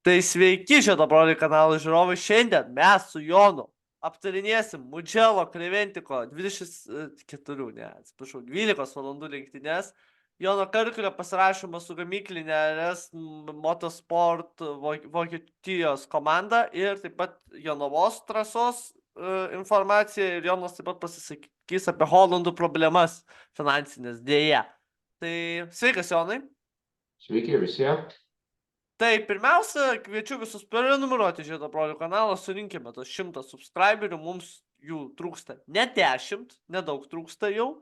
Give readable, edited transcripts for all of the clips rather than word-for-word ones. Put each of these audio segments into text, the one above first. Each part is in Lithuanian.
Tai sveiki šio brolių kanalo žiūrovai. Šiandien mes su Jonu aptarinėsim Mugello Creventico 24, ne, atsiprašau, 12 valandų lenktynės. Jono Karklio pasirašymas su gamyklinė RS Motorsport Vokietijos komanda ir taip pat Jonavos trasos informacija ir Jonas taip pat pasisakys apie Holandų problemas finansinės dėja. Tai sveikas, Jonai. Sveiki visi. Tai pirmiausia, kviečiu visus prenumeruoti Žiedo brolių kanalą, surinkime tas 100 subscriberių, mums jų trūksta ne 10, nedaug trūksta jau.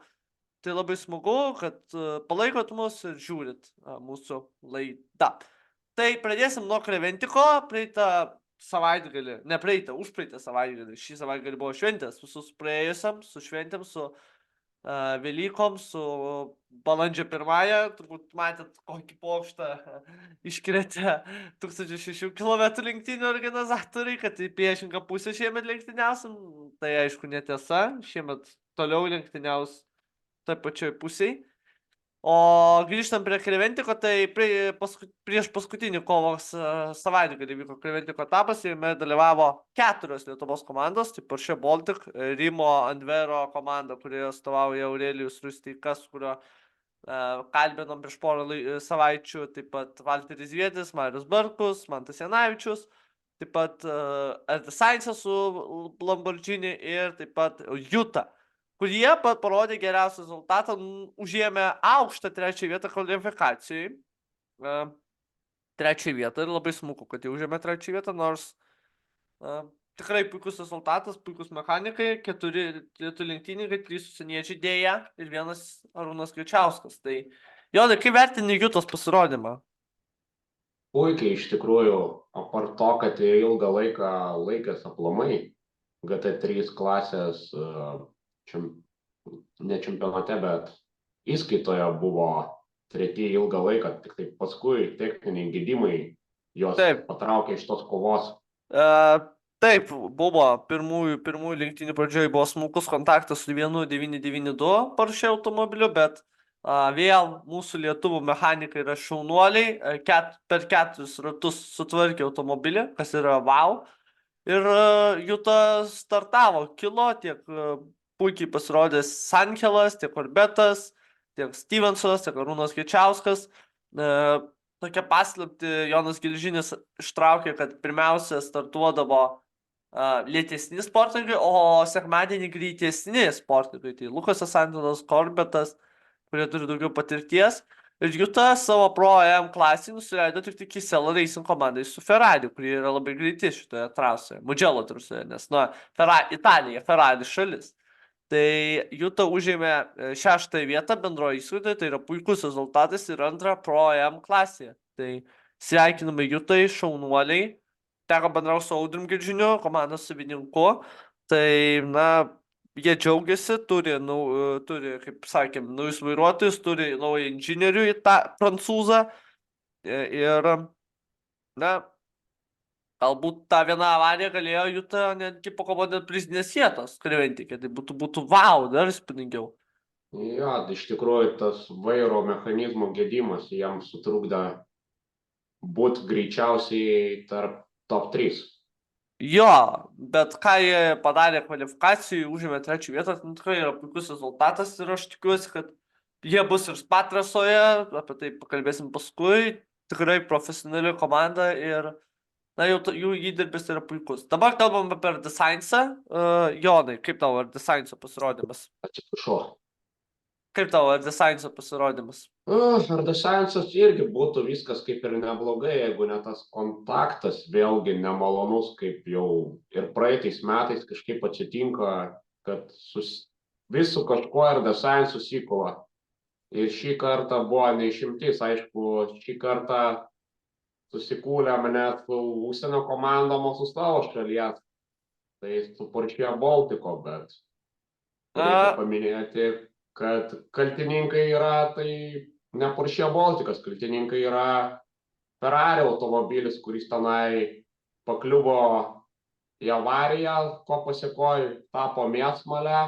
Tai labai smagu, kad palaikot mus ir žiūrit mūsų laidą. Tai pradėsim nuo Creventico, praeitą savaitgalį, ne praeitą, užpraeitą savaitgalį, šį savaitgalį buvo šventės, visus praėjusiam, su šventėm, su Velykom, su balandžio 1, turbūt matėt, kokį pokštą iškrėtė 1600 km lenktynių organizatoriai, kad į priešingą pusę šiemet lenktyniausim. Tai aišku netiesa, šiemet toliau lenktyniaus toj pačioj pusėj. O grįžtant prie Creventico, tai prieš paskutinį kovos savaitgalį vyko Creventico etapas, jame dalyvavo 4 Lietuvos komandos, tai Porsche Baltic, Rimo Andvero komanda, kurioje atstovauja Aurelijus Rusteikas, kurio kalbinom prieš porą savaičių, taip pat Valteris Viedis, Marius Barkus, Mantas Janavičius, taip pat Erdis Sainzas su Lamborghini ir taip pat Juta, kurie parodė geriausią rezultatą, užėmė aukštą 3 vietą kvalifikacijai. 3 vietą ir labai smuku, kad jie užėmė 3 vietą, nors tikrai puikus rezultatas, puikus mechanikai, 4 lietuvių lenktynininkai, 3 užsieniečiai dėja ir 1 Arūnas Kliučiauskas. Tai Jonai, kaip vertini Jutos pasirodymą? Puikiai iš tikrųjų, apart to, kad ilgą laiką laikęs aplamai GT3 klasės, ne čempionate, bet įskaitoje buvo 3 ilgą laiką, tik tai paskui techniniai gedimai jos patraukė iš tos kovos. Taip, buvo pirmųjų lenktynių pradžioje buvo smukus kontaktas su 1992 Porsche automobiliu, bet vėl mūsų lietuvų mechanikai yra šaunuoliai, per 4 ratus sutvarkė automobilį, kas yra wow. Ir Juta startavo, kilo, tiek puikiai pasirodė Sankelas, tiek Orbetas, tiek Stevensonas, tiek Arūnas Kliučiauskas. Tokia paslapti Jonas Gelžinis ištraukė, kad pirmiausia startuodavo lėtesni sportininkai, o sekmadienį greitesni sportininkai. Tai Lukasas Antonas, Korbetas, kurie turi daugiau patirties. Ir Juta savo Pro AM klasį nusileido tik Kisel Racing komandai su Ferrari, kurie yra labai greiti šitoje trasoje, Mugello trasoje, nes, Italija, Ferrari šalis. Tai Juta užėmė 6 vietą bendroje įskaitoje, tai yra puikus rezultatas ir 2 Pro AM klasėje. Tai sveikinamai Jutai, šaunuoliai. Teko bendrauti su Audrium Gelžiniu, komandos savininku. Tai, jie džiaugiasi, turi, kaip sakėm, naujus vairuotojus, turi naują inžinierių į tą prancūzą. Ir, galbūt tą vieną avariją galėjo Juta netgi pakovoti prizinės vietos Creventice, tai būtų wow, dar įspūdingiau. Jo, iš tikrųjų tas vairo mechanizmo gedimas jam sutrukdė būti greičiausiai tarp top 3. Jo, bet ką jie padarė kvalifikacijai, užėmė 3 vietą, tai tikrai yra puikus rezultatas ir aš tikiuosi, kad jie bus ir Spa trasoje, apie tai pakalbėsim paskui, tikrai profesionali komanda ir jų įdirbis yra puikus. Dabar kalbam apie Erdis Sainzą. Jonai, kaip tavo Erdis Sainzo pasirodymas? Atsiprašau. Kaip tavo Erdis Sainzo pasirodymas? Erdis Sainzas irgi būtų viskas kaip ir neblogai, jeigu ne tas kontaktas vėlgi nemalonus, kaip jau ir praeitais metais kažkaip atsitinka, kad vis su kažkuo Erdis Sainzas įkova. Ir šį kartą buvo neišimtis, aišku, šį kartą susikūlėm net su užsienio komandom su savo šalies, tai su Porsche Baltico, bet reikia paminėti, kad kaltininkai yra tai ne Porsche Balticas, kaltininkai yra Ferrari automobilis, kuris tenai pakliuvo į avariją, ko pasiekojo, tapo mėsmalę,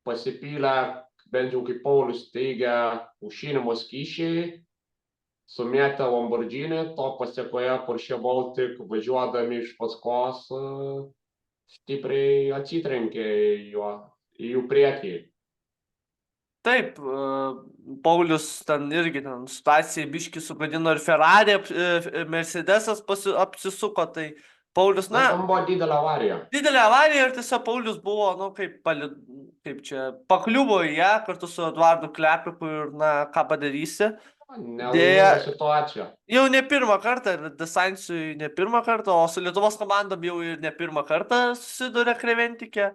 pasipylė, bent jau kaip Paulius teigia, aušinimo skysčiai sumėtė Lamborghini, to pasiekoje Porsche Baltic važiuodami iš paskos stipriai atsitrenkė į jų priekį. Taip, Paulius ten irgi ten situaciją biškį sugadino ir Ferrari, Mercedesas apsisuko, tai Paulius, Na, tam buvo didelė avarija. didelė avarija ir tiesiog Paulius buvo, kaip čia, pakliuvo į ją kartu su Eduardu Klepiku ir, ką padarysi. Nelaiminga situacija. Jau ne pirmą kartą, ir Desainsui ne pirmą kartą, o su Lietuvos komandom jau ir ne pirmą kartą susiduria Kreventikė.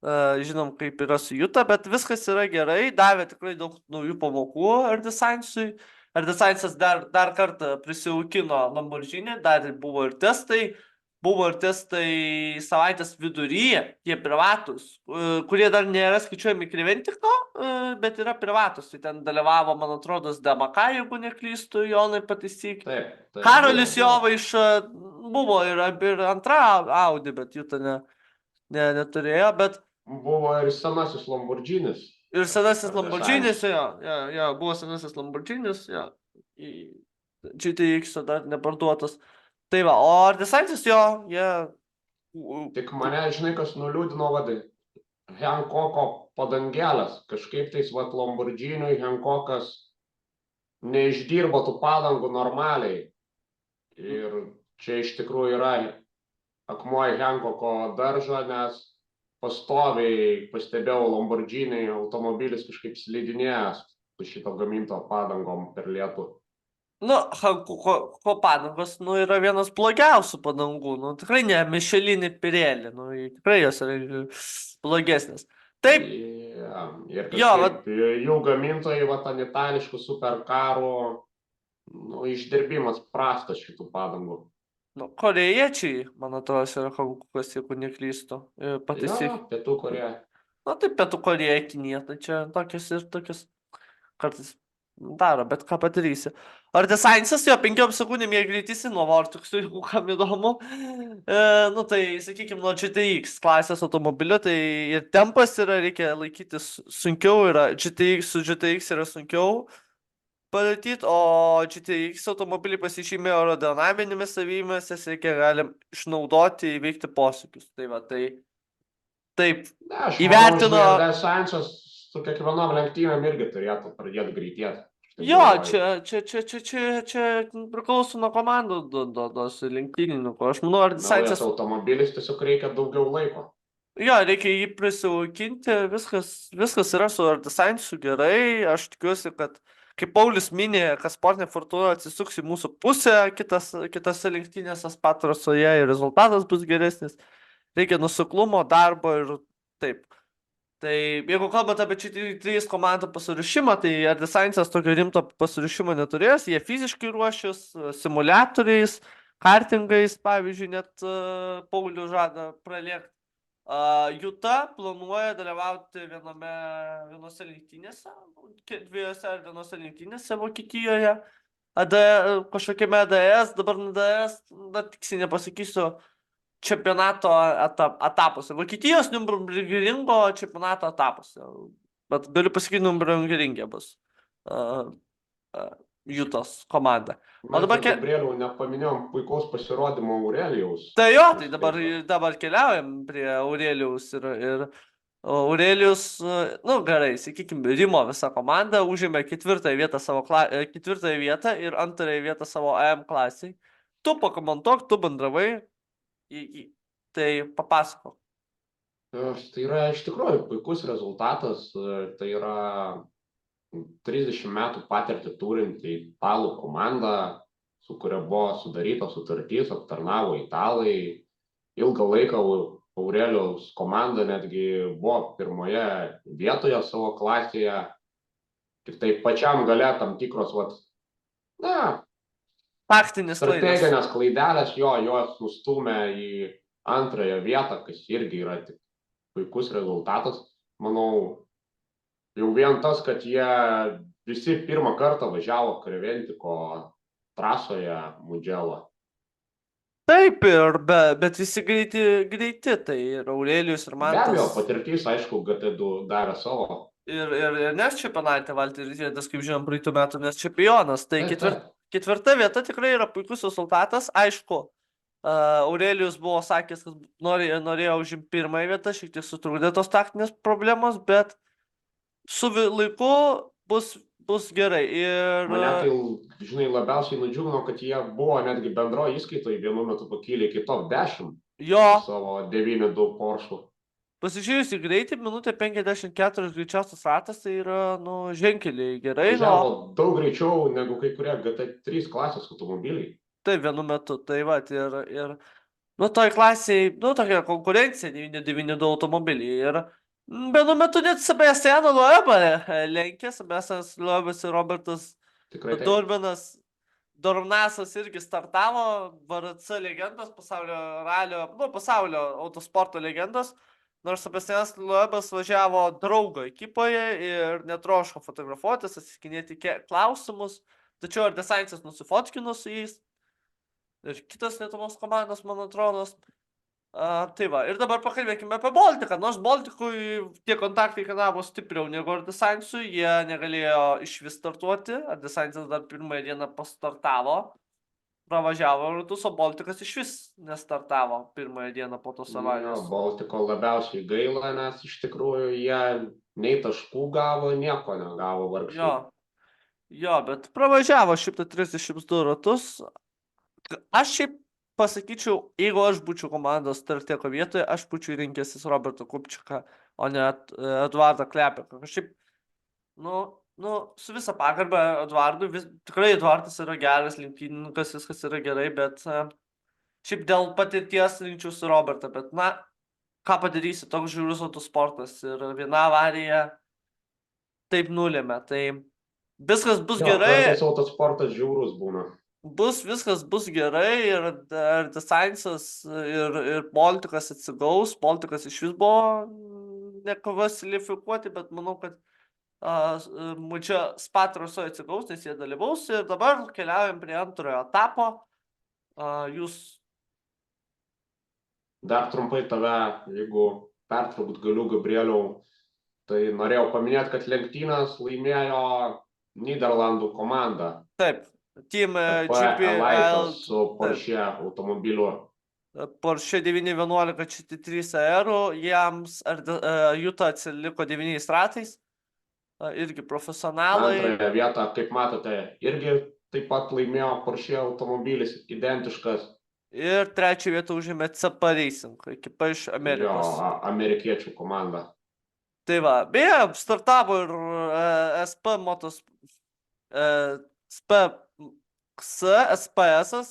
Žinom, kaip yra su Juta, bet viskas yra gerai, davė tikrai daug naujų pamokų Ardesainsui. Ardesainsas dar kartą prisijaukino Lamborghini, dar buvo ir testai. Buvo ir testai savaitės viduryje, tie privatus, kurie dar nėra skaičiuojami Kreventiko, bet yra privatus. Tai ten dalyvavo, man atrodo, Demaka, jeigu neklystu, Jonai pataisyk. Taip. Karolis Jovaiša buvo ir antra Audi, bet Juta neturėjo, bet buvo ir senasis Lamborghinis. ir senasis Lamborghinis, jo, buvo senasis Lamborghinis, jo. GTX dar neparduotas. Tai va, o Ardesaitis jo, jie... Tik mane, žinai, kas nuliūdino, vadai, Hancocko padangelės. Kažkaip tais, Lamborghiniui Hancockas neišdirbo tų padangų normaliai. Ir čia iš tikrųjų yra akmuo į Hancocko daržą, nes pastoviai pastebėjau Lamborghini automobilis kažkaip slidinėjęs su šito gaminto padangom per lietų. Hancocko padangos, yra vienas blogiausių padangų, tikrai ne Michelin Pirelli, tikrai jos yra blogesnės. Taip. Ir kažkaip jų gamintojai, ten itališkų superkarų, išdirbimas prastas šitų padangų. Korėjiečiai, man atrodo, yra Hancockas, jeigu neklystu. Jo, Pietų Korėja. Tai Pietų Korėja, Kinija, tai čia tokias ir tokias kartais daro, bet ką padarysi. Ardesainsas jo 5 sekundėm jie greitisi nuo Vortuxų, jeigu kam įdomu. Tai, sakykime, nuo GTX klasės automobilio, tai ir tempas yra, reikia laikytis sunkiau, su GTX yra sunkiau padaryti, o GTX automobilį pasižymė aerodinaminėmis savybėmis, jas galim išnaudoti, įveikti posūkius. Tai va, taip, įvertino... Ardesainsas su kiekvienom lenktynėm irgi turėtų pradėti greitėti. Jo, čia priklauso nuo komandų, su lenktynininkų. Aš manau, Ardesainsas... Naujas automobilis tiesiog reikia daugiau laiko. Jo, reikia jį prisijaukinti, viskas yra su Ardesainsų gerai. Aš tikiuosi, kad, kaip Paulius minė, kad Sportinė Fortuna atsisuks į mūsų pusę, kitose lenktynėse Patrasoje ir rezultatas bus geresnis. Reikia nusiklumo, darbo ir taip. Tai jeigu kalbant apie GT3 komandų pasiruošimą, tai Ardesainsas tokio rimto pasiruošimo neturės, jie fiziškai ruošis simuliatoriais, kartingais, pavyzdžiui, net Paulių žada pralėkti. Juta planuoja dalyvauti vienose lenktynėse, dviejose ar vienose lenktynėse Vokietijoje, kažkokiame ADS, dabar NDS, tiksliai nepasakysiu, čempionato etapuose. Vokietijos Nürburgringo čempionato etapuose. Bet galiu pasakyti, Nürburgringe bus Jutos komanda. Mes Gabrieliau nepaminėjom puikaus pasirodymo Aurelijaus. Tai jo, tai dabar keliaujam prie Aurelijaus ir Aurelijus, gerai, sakykime, Rimo visa komanda užėmė 4. vietą ir 2. vietą savo AM klasiai. Tu pakomentuok, tu bendravai. Tai papasakok. Tai yra iš tikrųjų puikus rezultatas, tai yra 30 metų patirtį turinti italų komanda, su kuria buvo sudarytos sutartys, aptarnavo italai. Ilgą laiką Aurelijaus komanda netgi buvo 1. vietoje savo klasėje. Tik tai pačiam gale tam tikros, strateginės klaidelės, jos nustūmė į 2. vietą, kas irgi yra tik puikus rezultatas. Manau, jau vien tas, kad jie visi pirmą kartą važiavo Kreventiko trasoje Mugello. Taip, bet visi greiti, tai ir Aurelijus ir Mantas. Be abejo, patirtis, aišku, GT2 darė savo. Ir nes čempionate Valteris Riedas, kaip žinom, praeitų metų nes čempionas, tai 4 vieta tikrai yra puikus rezultatas, aišku. Aurelijus buvo sakęs, kad norėjo užimti 1 vietą, šiek tiek sutrukdė tos taktinės problemos, bet su laiku bus gerai. Ir Mane tai, žinai, labiausiai nudžiugino, kad jie buvo netgi bendro įskaitoje vienu metu pakilę iki top 10 jo, su savo 9.2 Porsche. pasižiūrėjus į greitį, minutė 54 greičiausias ratas, tai yra, ženkeliai gerai. Važiavo daug greičiau negu kai kurie GT3 klasės automobiliai. Tai vienu metu, tai va, ir toj klasiai, tokia konkurencija, 992 automobiliai. Ir vienu metu net Sebastiano Loebą lenkė, Sebastianas Loebas ir Robertas Tikrai taip. Dornasas irgi startavo, VRC legendos, pasaulio ralio, pasaulio autosporto legendos. Nors Sebastianas Loebas važiavo draugo ekipoje ir netroško fotografuotis, atsiskinėti klausimus, tačiau ir Desainsas nusifotkino su jais. Ir kitas Lietuvos komandos, man atrodo. Tai va, ir dabar pakalbėkime apie Baltiką. Nors Baltikui tie kontaktai kainavo stipriau negu Ardesainsui, jie negalėjo išvis startuoti. Ardesainsas dar 1 dieną pastartavo, pravažiavo ratus, o Baltikas išvis nestartavo 1 dieną po tos avarijos. Baltiko labiausiai gaila, nes iš tikrųjų jie nei taškų gavo, nieko negavo vargšai. Jo, bet pravažiavo 132 ratus. Aš šiaip pasakyčiau, jeigu aš būčiau komandos starteko vietoje, aš būčiau rinkęsis Robertą Kupčiką, o ne Eduardą Klepeką. Kažkaip, su visą pagarbą Eduardui, tikrai Eduardas yra geras lenktynininkas, viskas yra gerai, bet šiaip dėl patirties rinkčiausi Robertą, bet ką padarysi, toks žiaurus autosportas ir viena avarija taip nulėmė, tai viskas bus gerai. Kartais autosportas žiaurus būna. Viskas bus gerai ir Desainsas ir Baltikas atsigaus. Baltikas iš vis buvo nekovasilifikuoti, bet manau, kad čia Spatrasoje atsigaus, nes jie dalyvaus. Ir dabar keliaujam prie antrojo etapo. Jūs... Dar trumpai tave, jeigu pertraukt galiu, Gabrieliau, tai norėjau paminėti, kad lenktynes laimėjo Nyderlandų komanda. Taip. Team GP su Porsche automobiliu. Porsche 911 GT3 AR, jiems Juta atsiliko 9 ratais, irgi profesionalai. Antrąją vietą, kaip matote, irgi taip pat laimėjo Porsche automobilis, identiškas. Ir 3 vietą užėmė CP Racing, ekipa iš Amerikos. Jo, amerikiečių komanda. Tai va, beje, startavo ir SP Motos, SPS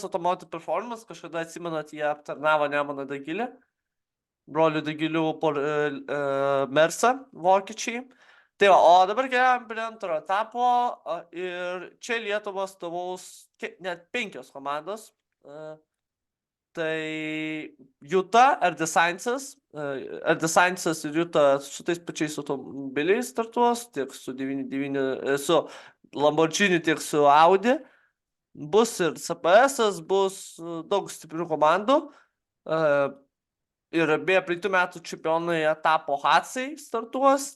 Automotive Performance, kažkada atsimenat, jie aptarnavo Nemuno Dagilį, brolių Dagilių Mersa, vokiečiai. Tai va, o dabar keliaujam prie antro etapo ir čia Lietuvą atstovaus net 5 komandos. Tai Juta, Ardesainsas ir Juta su tais pačiais automobiliais startuos, tiek su Lamborghini, tiek su Audi. Bus ir CPS, bus daug stiprių komandų. Ir beje, praeitų metų čempionai etapo Hatsai startuos.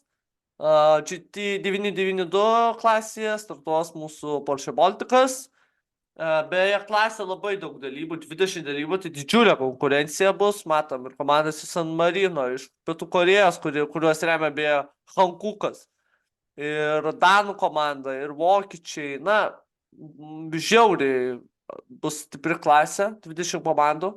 GT 992 klasėje startuos mūsų Porsche Baltikas. Beje, klasė labai daug dalybų, 20 dalybų, tai didžiulė konkurencija bus. Matom ir komandas iš San Marino, iš Pietų Korėjos, kuriuos remia beje Hankukas. Ir Danų komanda, ir vokiečiai, žiauriai bus stipri klasė, 20 komandų.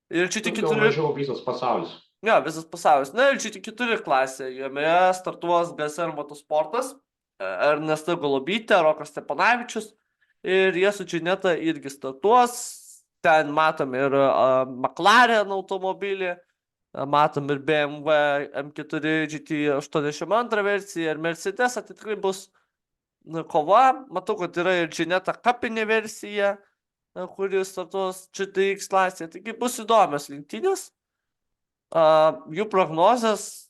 Ir čia tik 4... Mažiau visas pasaulis. Jo, visas pasaulis. Ir čia tik 4 klasė. Jame startuos GSR Motosportas, Ernesta Golobytė, Rokas Steponavičius. Ir jie su Džineta irgi startuos. Ten matom ir McLaren automobilį. Matom ir BMW M4 GT82 versiją ir Mercedes, tai tikrai bus kova. Matau, kad yra ir Džineta kapinė versija, kuri startuos GTX klasėje. Taigi bus įdomios lenktynės. Jų prognozės,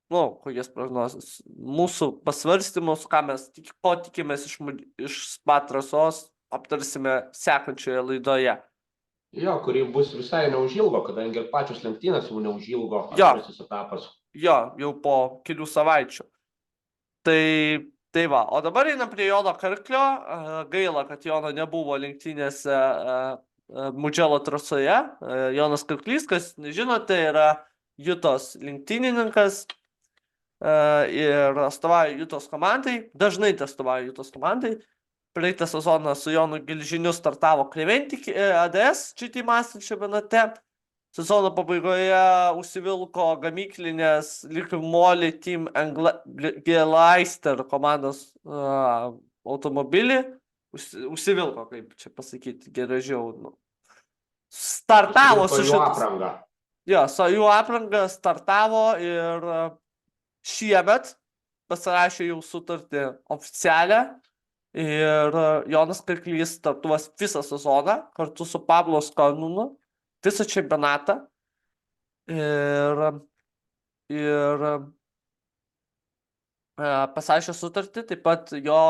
kokias prognozės, mūsų pasvarstymus, ko tikimės iš Spatrasos, aptarsime sekančioje laidoje. Jo, kuri bus visai neužilgo, kadangi ir pačios lenktynės jau neužilgo antrasis etapas. Jo, jau po kelių savaičių. Tai Tai va, o dabar einam prie Jono Karklio. Gaila, kad Jono nebuvo lenktynėse Mugello trasoje. Jonas Karklys, kas nežinote, yra Jutos lenktynininkas ir atstovauja Jutos komandai. Dažnai atstovauja Jutos komandai. Praeitą sezoną su Jonu Gelžiniu startavo Kreventi ADS GT Master čempionate. Sezono pabaigoje užsivilko gamyklinės Likimoli Team Geleister komandos automobilį. Užsivilko, kaip čia pasakyti, geražiau. Nu. Startavo su jų aprangą. Jo, su jų apranga startavo ir šiemet pasirašė jau sutartį oficialią. Ir Jonas Karklys startuos visą sezoną kartu su Pablo Skanūnu, visą čempionatą. Ir pasirašė sutartį, taip pat jo,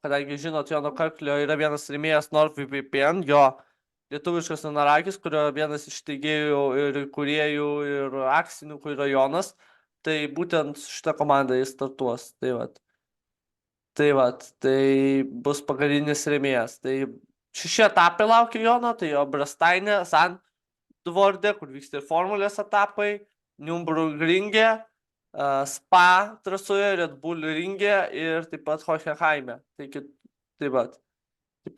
kadangi žinot, Jono Karklio yra vienas rėmėjas NordVPN, jo lietuviškas vienaragis, kurio vienas iš steigėjų ir kūrėjų ir akcininkų yra Jonas, tai būtent šitą komandą jis startuos. Tai bus pagrindinis rėmėjas. Tai 6 etapai laukia Jono, tai jo Brastainė, Sandvorde, kur vyksta ir formulės etapai, Nürburgringe, Spa trasoje, Red Bull ringe ir taip pat Hockenheime. Tai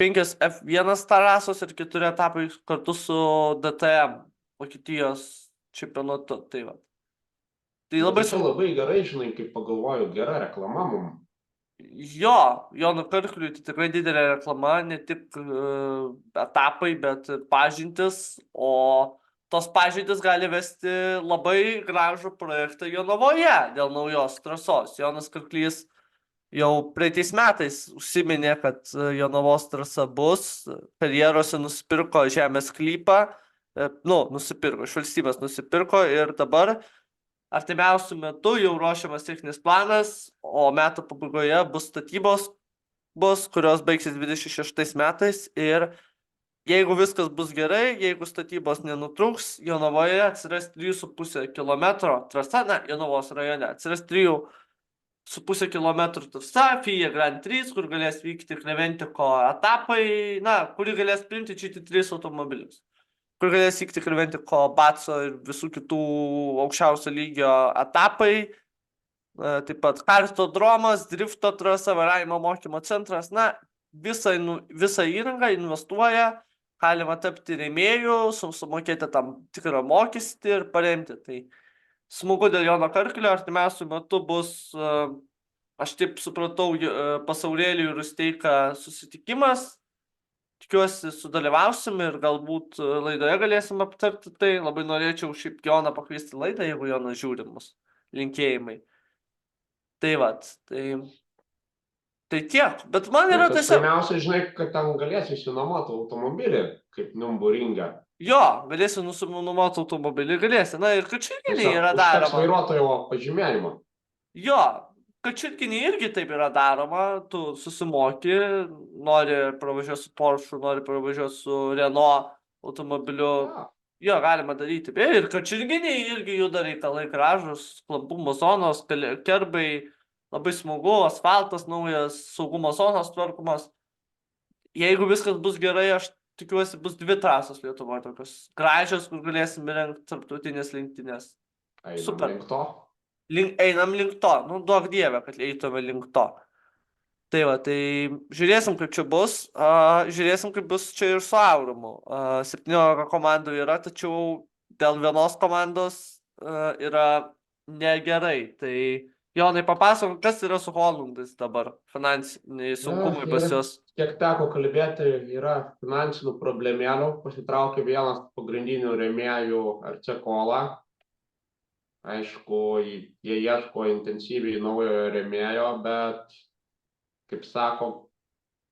5 F1 trasos ir 4 etapai kartu su DTM, Vokietijos čempionatu. Tai labai labai gerai, žinai, kaip pagalvoju, gera reklama mums. Jo, Jono Karkliui tai tikrai didelė reklama, ne tik etapai, bet pažintis, o tos pažintis gali vesti labai gražų projektą Jonavoje dėl naujos trasos. Jonas Karklys jau praeitais metais užsiminė, kad Jonavos trasa bus, karjerose nusipirko žemės sklypą, iš valstybės nusipirko ir dabar artimiausių metų jau ruošiamas techninis planas, o metų pabaigoje bus statybos, kurios baigsis 26 metais ir jeigu viskas bus gerai, jeigu statybos nenutruks, Jonavoje atsiras 3,5 km trasa, Jonavos rajone atsiras 3,5 km trasa, FIA Grand 3, kur galės vykti Kreventiko etapai, kuri galės priimti GT3 automobilius. Kur galės vykti Kreventiko, Batso ir visų kitų aukščiausio lygio etapai. Taip pat kartodromas, drifto trasa, vairavimo mokymo centras. Visą įrangą investuoja, galima tapti rėmėjų, sumokėti tam tikrą mokestį ir paremti. Tai smagu dėl Jono Karklio, artimiausių metų bus, aš taip supratau, Pasaulėlių ir Rusteika susitikimas. Tikiuosi sudalyvausim ir galbūt laidoje galėsim aptarti tai. Labai norėčiau šiaip Joną pakviesti laidą, jeigu Jonas žiūri mus. Linkėjimai. Tai tiek. Bet man yra tiesiog... Pirmiausia, žinai, kad ten galėsi išsinuomoti automobilį, kaip Nürburgringe. Jo, galėsi nusinuomoti automobilį, galėsi. Ir Kačirginė yra daroma. Užteks vairuotojo pažymėjimo. Jo. Kačirginė irgi taip yra daroma, tu susimoki, nori pravažiuoti su Porsche, nori pravažiuoti su Renault automobiliu. Jo, galima daryti. Ir Kačirginė irgi juda reikalai gražus, klampumo zonos, kerbai, labai smagu, asfaltas naujas, saugumo zonos tvarkomas. Jeigu viskas bus gerai, aš tikiuosi bus 2 trasos Lietuvoje tokios gražios, kur galėsim rengti tarptautinės lenktynės. Super. Einam link to. Duok Dieve, kad eitume link to. Tai žiūrėsim, kaip čia bus. Žiūrėsim, kaip bus čia ir su Aurimu. 17 komandų yra, tačiau dėl vienos komandos yra negerai. Tai Jonai, papasakok, kas yra su Hollandais dabar? Finansiniai sunkumai pas juos. Kiek teko kalbėti, yra finansinių problemėlių. Pasitraukė vienas pagrindinių rėmėjų RC Cola. Aišku, jie ieško intensyviai naujojo rėmėjo, bet, kaip sako,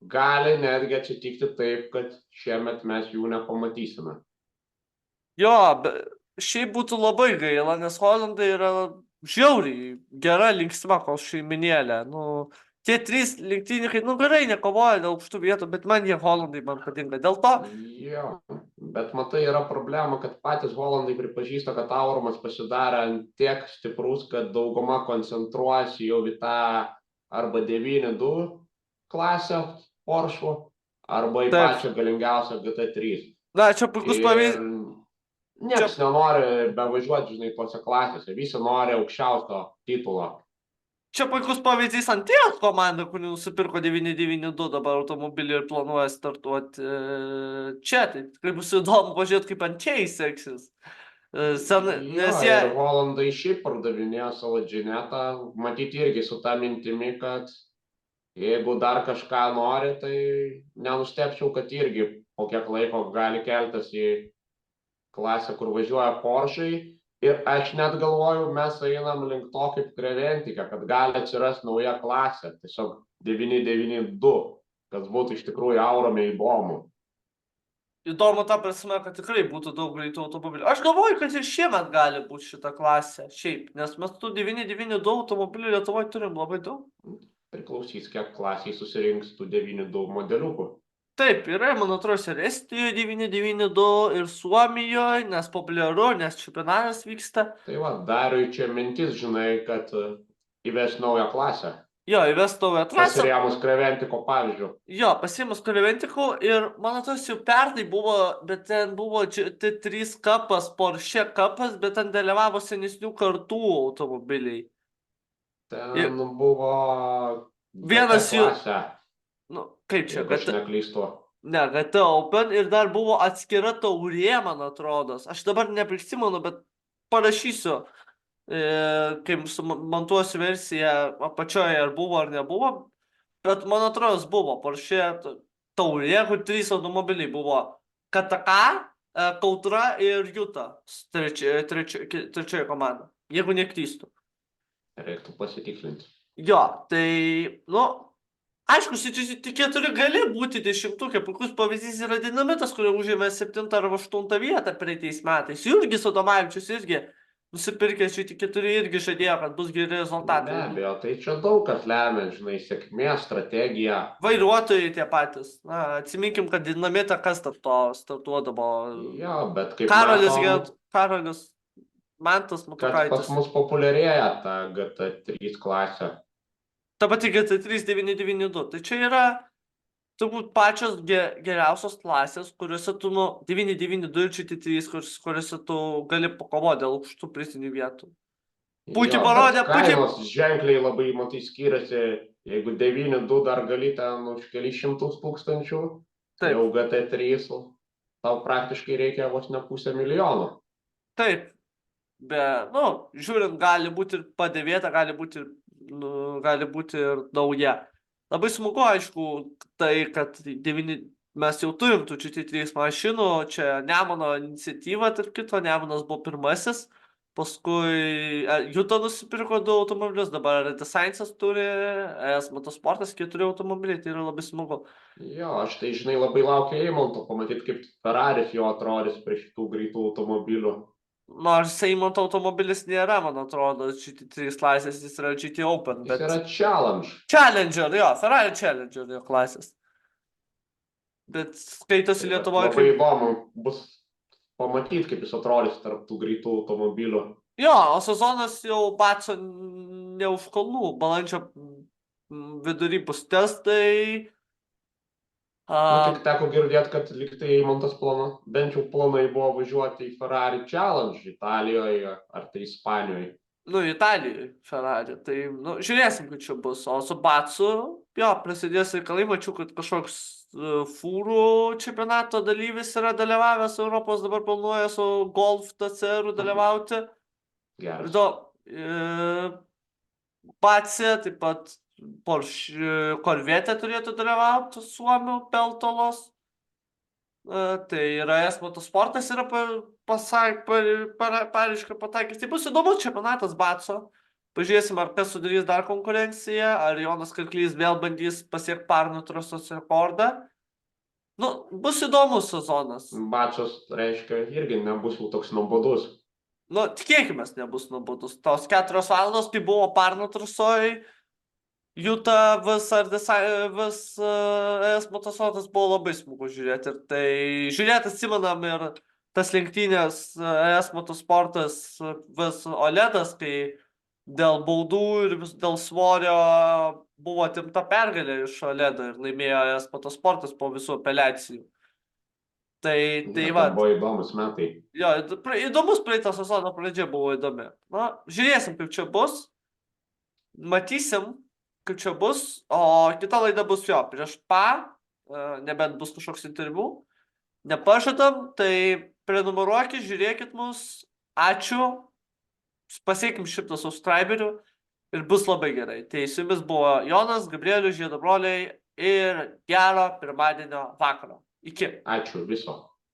gali netgi atsitikti taip, kad šiemet mes jų nepamatysime. Jo, šiaip būtų labai gaila, nes Hollandai yra žiauriai gera linksma šeiminėlė. Tie 3 lenktynininkai, gerai, nekovoja dėl aukštų vietų, bet jie Hollandai man patinka. Dėl to... Jo, bet matai, yra problema, kad patys Hollandai pripažįsta, kad Aurimas pasidarė tiek stiprus, kad dauguma koncentruojasi jau į tą arba 9.2 klasę Porsche, arba į Taip. pačią galingiausią GT3. Na, čia puikus Ir pavyzdys. nieks nenori bevažiuoti, žinai, tuose klasėse. Visi nori aukščiausio titulo. Čia puikus pavyzdys Antėjos komanda, kuri nusipirko 992 dabar automobilį ir planuoja startuoti čia. Tai tikrai bus įdomu pažiūrėti, kaip Antėjai seksis. Nes jie... Ir Holandai šiaip pardavinėjo savo džinetą, matyti irgi su tą mintimi, kad jeigu dar kažką nori, tai nenustepčiau, kad irgi po kiek laiko gali keltis į klasę, kur važiuoja Porsche'ai. Ir aš net galvoju, mes einam link to kaip Creventica, kad gali atsirasti nauja klasė, tiesiog 992, kas būtų iš tikrųjų aurome įdomu. Įdomu ta prasme, kad tikrai būtų daug greitų automobilių. Aš galvoju, kad ir šiemet gali būti šita klasė, šiaip, nes mes tų 992 automobilių Lietuvoje turim labai daug. Priklausys, kiek klasiai susirinks tų 92 modeliukų. Taip, yra, man atrodo, ir Estijoje 992, ir Suomijoje, nes populiaru, nes čempionatas vyksta. Tai va, Dariui čia mintis, žinai, kad įves naują klasę. Jo, įves naują trasą. Pasirėmus Creventico pavyzdžių. Jo, pasirėmus Creventico ir, man atrodo, jau pernai buvo, bet ten buvo T3 kapas, Porsche kapas, bet ten dalyvavo senesnių kartų automobiliai. Ten buvo Vienas jų... klasė. Nu, kaip čia, Jeigu aš neklystu. Ne, GT Open ir dar buvo atskira taurė, man atrodo. Aš dabar neprisimenu, bet parašysiu, kai montuosiu versiją apačioje, ar buvo ar nebuvo. Bet man atrodo, buvo Porsche taurė, kur 3 automobiliai buvo. KTK, Kautra ir Juta. Trečioji komanda. Jeigu neklystu. Reiktų pasitikslinti. Jo, tai, nu... Aišku, T4 gali būti 10-ukė, puikus pavyzdys yra Dinamitas, kurio užėmė 7 ar 8 vietą praeitais metais. Jurgis Adomavičius irgi nusipirkęs T4 irgi žadėjo, kad bus geri rezultatai. Be abejo, tai čia daug kas lemia, žinai, sėkmė, strategija. Vairuotojai tie patys. Na, atsiminkim, kad Dinamita kas startuodavo. Jo, bet kaip Karolis Mantas Matukaitis. Kad pas mus populiarėja ta GT3 klasė. Ta pati GT3 992. Tai čia yra turbūt pačios geriausios klasės, kuriuose tu 992 ir GT3, kuriuose tu gali pakovoti dėl aukštų prizinių vietų. Puikiai parodė, kainos ženkliai labai, matai, skiriasi. Jeigu 9.2 dar gali ten už kelius šimtus tūkstančių, tai jau GT3 tau praktiškai reikia vos ne 500 000. Taip. Bet, žiūrint, gali būti ir padėvėta, gali būti ir nauja. Labai smagu, aišku, tai, kad mes jau turim tų GT3 mašinų, čia Nemuno iniciatyva, tarp kito, Nemunas buvo pirmasis, paskui Juta nusipirko 2 automobilius, dabar Redesign'as turi, ES Motosportas 4 automobiliai, tai yra labai smagu. Jo, aš tai, žinai, labai laukiu Eimanto pamatyti, kaip Ferraris jo atrodys prie šitų greitų automobilių. Nors Eimanto automobilis nėra, man atrodo, GT3 klasės, jis yra GT Open. Jis yra Challenge. Challenger, jo, Ferrari Challenger jo klasės. Bet skaitosi Lietuvoje. Labai įdomu bus pamatyti, kaip jis atrodys tarp tų greitų automobilių. Jo, o sezonas jau Batso ne už kalnų, balandžio vidury bus testai. Tik teko girdėti, kad liktai Eimantas bent jau planai buvo važiuoti į Ferrari Challenge Italijoje ar tai Ispanijoje. Italijoje Ferrari, tai žiūrėsim, kad čia bus. O su Batsu, jo, prasidės reikalai, mačiau, kad kažkoks fūrų čempionato dalyvis yra dalyvavęs Europos, dabar planuoja su Golf TCR dalyvauti. Geras. Batse, taip pat Porsche Corvette turėtų dalyvauti Suomių Peltolos. Tai yra ES Motosportas yra pareišką patakęs. Tai bus įdomus čempionatas Batso. Pažiūrėsim, ar kas sudarys dar konkurenciją, ar Jonas Karklys vėl bandys pasiekti parnų trasos rekordą. Bus įdomus sezonas. Batsos, reiškia, irgi nebus jau toks nuobodus. Tikėkime, nebus nuobodus. Tos 4 valandos, kai buvo parnų trasoj, Juta vis ES Motosportas buvo labai smagu žiūrėti. Ir tai žiūrėti atsimenam ir tas lenktynės ES Motosportas vis Oledas, kai dėl baudų ir dėl svorio buvo atimta pergalė iš Ledo ir laimėjo Espoto Sportas po visų apeliacijų. Tai Ten va, buvo įdomus metai. jo, įdomus praeito sezono pradžia buvo įdomi. Na, žiūrėsim, kaip čia bus. Matysim, kaip čia bus. O kita laida bus jo, prieš nebent bus kažkoks interviu. Nepažadam, tai prenumeruokit, žiūrėkit mus. Ačiū. Pasiekim 100 subscriberių ir bus labai gerai. Tai su jumis buvo Jonas, Gabrielius, Žiedo broliai ir gero pirmadienio vakaro. Iki. Ačiū viso.